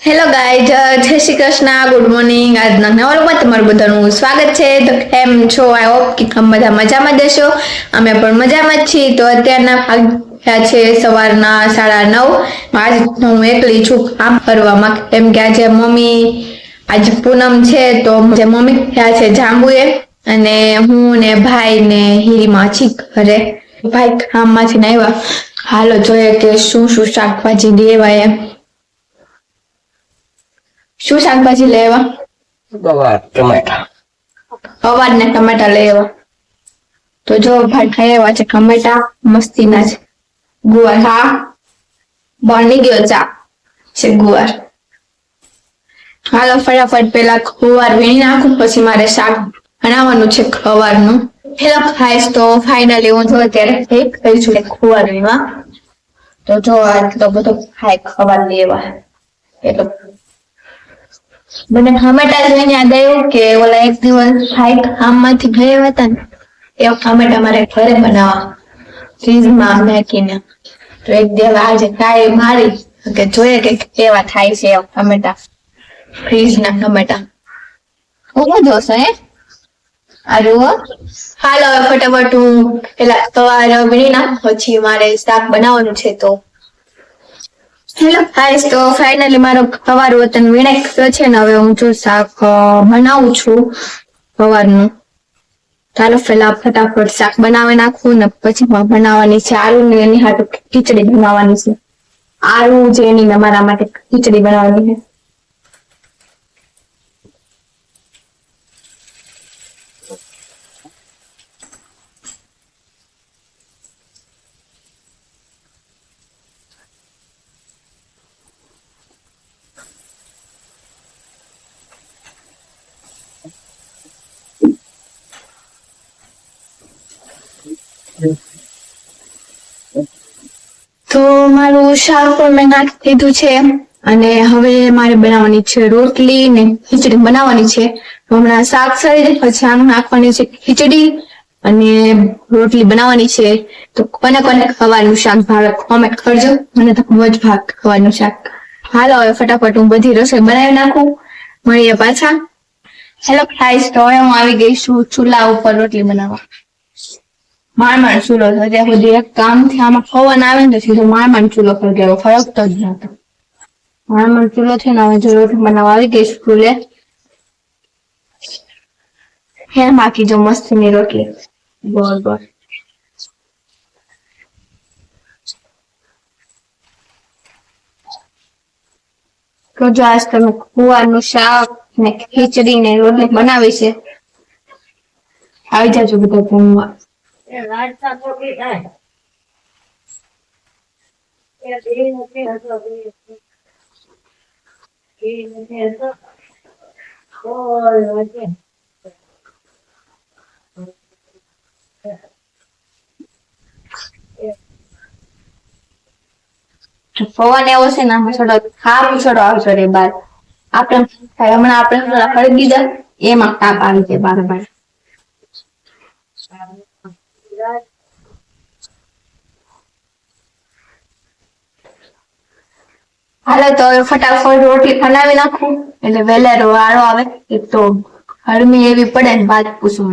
Hello guys, જય Shri Krishna, good morning. આજના નવા વ્લોગમાં તમારું બધાનું સ્વાગત છે. તો કેમ છો? આઈ હોપ કે તમે બધા મજામાં જ હશો. અમે પણ મજામાં જ છીએ. તો અત્યારના વાગ્યા છે સવારના 9:30. આજ હું એકલી છું કામ કરવામાં, કેમ કે આજે મમ્મી આજ પૂનમ છે તો જે મમ્મી ગયા છે જાંબુએ, અને હું ને ભાઈ ને હીરીમાં છીએ ઘરે. ભાઈ કામમાંથી આવ્યા, હાલો જોઈએ કે શું શું શાકભાજી લેવાય એમ. શું શાકભાજી લેવા? ગવાર ટમેટા. ગવાર ને ટમેટા લેવા. તો જો ભાઈ ખાઈ આવ્યા છે ટમેટા મસ્તીના છે. ગુવાર હા બની ગયો ચા છે ગુવાર. હાલો ફટાફટ પેલા ગુવાર વીણી નાખું, પછી મારે શાક બનાવવાનું છે ગવારનું. પેલા ખાઈશ તો ફાઇનલી હું જો અત્યારે એક થઈ છું ગુવાર વીણવા. તો જો આટલો બધો ખાય ગવાર લેવા એટલો મને ટમેટા જોઈને યાદ આવ્યું કે ઓલા એક દિવસ ભાઈ કામમાંથી ગયા હતા ને, એ ટમેટા મારે ઘરે બનાવવા ફ્રીજમાં નાખીને. તો એક દિવસ આજે ટ્રાય મારી કે જોઈએ કે કેવા થાય છે ટમેટા, ફ્રીજના ટમેટા. હું જોશે હે હાલો હવે ફટાફટ હું પેલા સવાર વીણી નાખ, પછી મારે શાક બનાવવાનું છે. તો હેલો ગાઈસ, તો ફાઇનલી મારો સવાર વતન વીણાઈ ગયો છે ને હવે હું જો શાક બનાવું છું સવારનું. ચાલો પેલા ફટાફટ શાક બનાવી નાખું ને પછી બનાવવાની છે આલુ ને એની હાથે ખીચડી બનાવવાની છે. આલુ જે એની અમારા માટે ખીચડી બનાવવાની છે. તો મારું શાક પણ મેં નાખી દીધું છે, અને હવે મારે બનાવવાની છે રોટલી ને ખીચડી બનાવવાની છે. હમણાં શાક સળી દે પછી આમ નાખવાની છે ખીચડી અને રોટલી બનાવવાની છે. તો કોને કોને ખવાનું શાક ભાવે કોમેન્ટ કરજો, મને તો બહુ જ ભાગ ખવાનું શાક. હાલો હવે ફટાફટ હું બધી રસોઈ બનાવી નાખું, મળીએ પાછા. હેલો ગાઈસ, તો હવે હું આવી ગઈ છું ચૂલા ઉપર રોટલી બનાવવા. માંડ ચૂલો હતો ત્યાં સુધી, એક કામથી આમાં પવન આવે ને તો સીધો માંડ ચૂલો પર ગયો, ફરકતો જ નતો. માંડ ચૂલો છે ને હવે જો રોટલી બનાવવા આવી ગઈ ચૂલે. હે બાકી જો મસ્તીની રોટલી ગોળ ગોળ. તો જો આજ તમે ગુવારનું શાક ને ખીચડી ને રોટલી બનાવી છે. આવી જાજો બધા જમવા. પવન એવો છે ને આમાં થોડો ખારું છોડો આવતો રે બાર. આપણે હમણાં આપણે થોડા ખરીદી દીધા એમાં તાપ આવી જાય બાર બાર. હાલો તો હવે ફટાફટ રોટલી બનાવી નાખું એટલે વેલેરો વાળો આવે. એક તો ગરમી એવી પડે ને વાત પૂછું.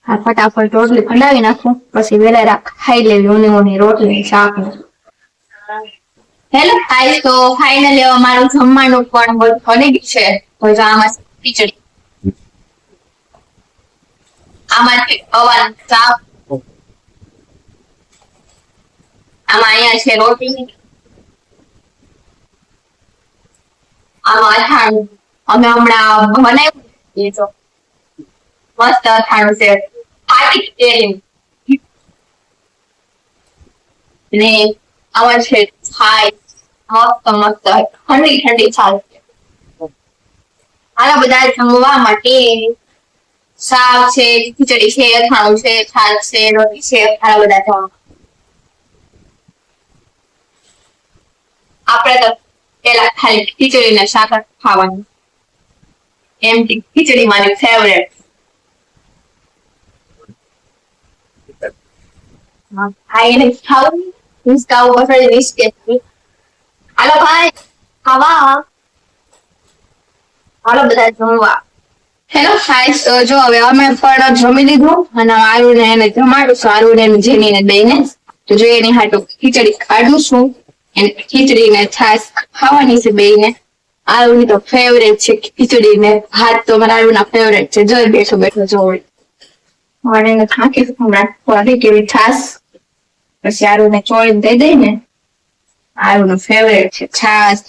હા ફટાફટ રોટલી બનાવી નાખું પછી વેલેરા ખાઈ લેવી ઊની ઊની રોટલી શાક. હેલો ગાઈસ, તો ફાઇનલી હવે મારું જમવાનું પણ બધું બની ગયું છે. તો જો આમાં ખીચડી, આમાંથી ગવારનું શાક, આમાં અહીંયા છે રોટલી, આમાં અથાણું અમે હમણાં બનાવ્યું એ જો મસ્ત અથાણું છે ખાટી કેરીનું. ને આમાં છે છાશ મસ્ત મસ્ત ઠંડી ઠંડી છાશ. આલા બધા જમવા માટે શાક છે, ખીચડી છે, અથાણું છે, છાશ છે, રોટલી છે, આલા બધા જમવા. આપણે તો પેલા ખાલી ખીચડી ને શાક જ ખાવાનું, એમ કે ખીચડી મારી ફેવરેટ. ભાઈ એને ખાવું હિંચકા ઉપર ચડી બિસ્કિટ. હાલો ભાઈ ખાવા. હાલો બધા જમવા. હેલો ગાઈસ, તો જો હવે અમે પણ જમી લીધું અને આરુને એને જમાડું છું, આરુને એની જેનીને બેયને. તો જો એની હાટુ ખીચડી કાઢું છું, એને ખીચડી ને છાશ ખાવાની છે બેયને. આરુની તો ફેવરેટ છે ખીચડી ને ભાત, તો મારા આરુના ફેવરેટ છે. જો બેઠો બેઠો જોવે અને એને થાકી હમણાં થોડી કેવી છાશ, પછી આરુને ચોળીને દઈ દઈ ને. આરુનું ફેવરેટ છે છાશ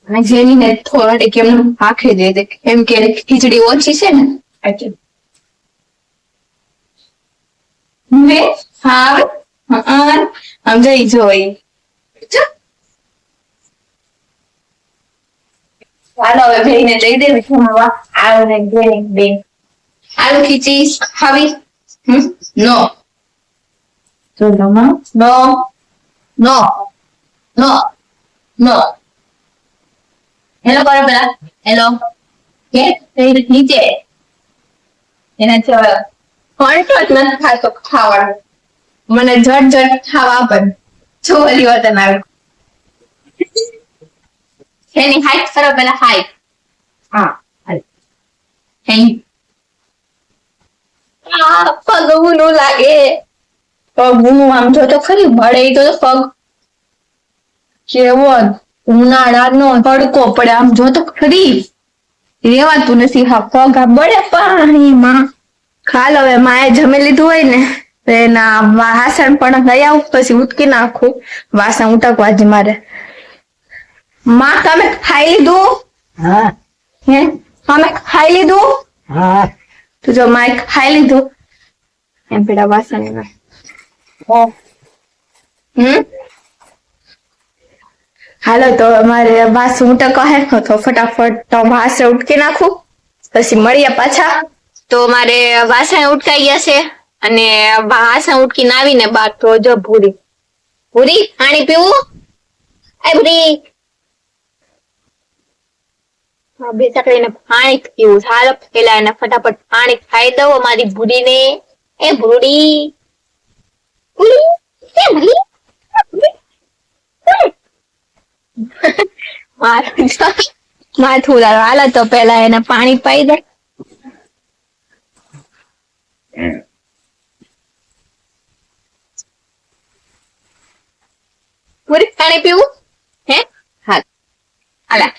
અને જેનીને થોડી કેમ આખે દે દે, કેમ કે એને ખીચડી ઓછી છે ને એટલે. મેં હા આમ જઈ જોઈ. ચાલો હવે બેયને દઈ દેવી જમવા, આરુને જેની બે. આલુ ખીચડી ખાવી? નો તો નો નો નો નો. હેલો કરો પેલા, હેલો કે નીચે એના કોન્ટ્રાક્ટ નથી ખાતો ખાવાનું, મને જટ જટ ખાવા પણ ચોરી વતન આવે. એની હાઈટ કરો પેલા, હાઈટ. હા પગ ઊનું લાગે, પગ ઊનું આમ જો તો ખરી મળે તો પગ કેવો ઉનાળાનો તડકો પડે, આમ જો તો ખરી રેવાતું નથી. હા પગ આ બળે પાણીમાં. ખાલ હવે માએ જમી લીધું હોય ને તો એના વાસણ પણ લઈ આવું, પછી ઉટકી નાખું વાસણ ઉટકવા જ મારે. માં તમે ખાઈ લીધું? હા હે તમે ખાઈ લીધું? હા તો જો માએ ખાઈ લીધું એમ પેલા વાસણ હાલો તો અમારે વાસણ ઉટકવા હે તો ફટાફટ તો વાસણ ઉટકી નાખું, પછી મળીએ પાછા. તો મારે વાસણ ઉટકાઈ ગયા છે અને વાસણ ઉટકીને આવીને બાર તો જો ભૂરી ભૂરી પાણી પીવું? એ ભૂરી બે ચકડીને પાણી પીવું. હાલો પેલા એને ફટાફટ પાણી ખાઈ દઉં અમારી ભૂરીને. એ ભૂરી ભૂરી એ ભૂરી માથું ઉડાડો. હાલો તો પેલા એને પાણી પાઈ દે. પૂરી પાણી પીવું? હે હા હાલા.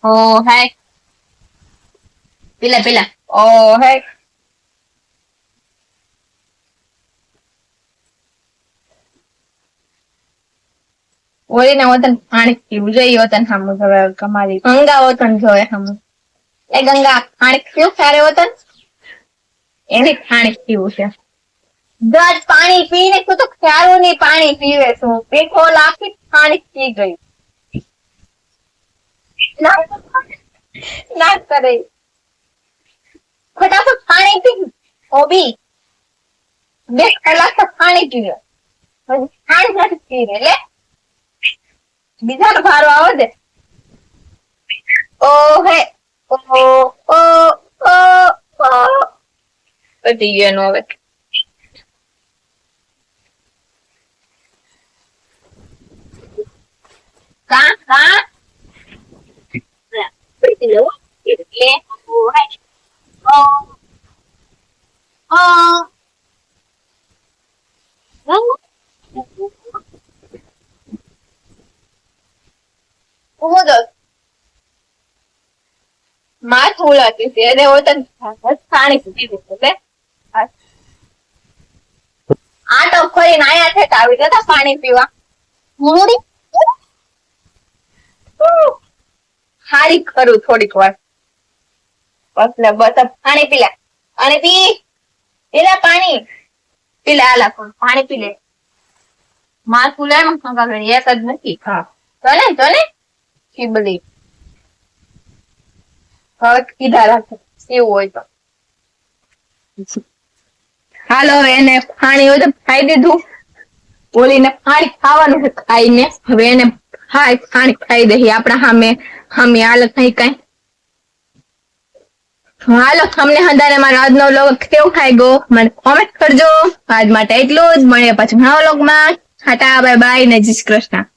ઓ હાય પેલા પેલા ઓ હાય. ઓલીને વતન પાણી પીવું જોઈએ, વતન સામું હવે કમાલી ગંગા વતન જોવે સામું. એ ગંગા પાણી પીવું સારે વતન? એને પાણી પીવું છે. દસ પાણી પીને તું તો ખ્યાલો નહીં પાણી પીવે છું. પેટો લાખી પાણી પી ગઈ. ના કરે ફટાફટ પાણી પી. ઓબી 2 કલાક તો પાણી પીવે, પાણી નથી પીવે લે. બીજાનો ભારો આવો દે. ઓ હે ઓ ઓ ઓ પતી ગયો હવે. કા કા પતી લો એટલે ઓ હે ઓ ઓ માથું ઉલાતી છે એને વતન પાણી પીધી એટલે આ તો ફરીને આયા છે આવી જતા પાણી પીવા. હારી કરું થોડીક વાર એટલે બસ પાણી પી લે. અને પી એલા પાણી પી લે. આલા પાણી પી લે. માથું લે એક જ નથી. હા તો ને બધી હવે કીધા રાખે એવું હોય તો. હાલો એને પાણી હોય તો ખાઈ દીધું. ઓલીને પાણી ખાવાનું છે ખાઈને. હવે એને પાણી ખાઈ દે આપણા સામે હાલત નહીં કઈ. હાલો તમને હંધાને મારો આજનો વ્લોગ કેવો ખાઈ ગયો મને કોમેન્ટ કરજો. આજ માટે એટલું જ. મળીએ પછી નવા વ્લોગમાં. હાટા બાય બાય ને જય શ્રી કૃષ્ણ.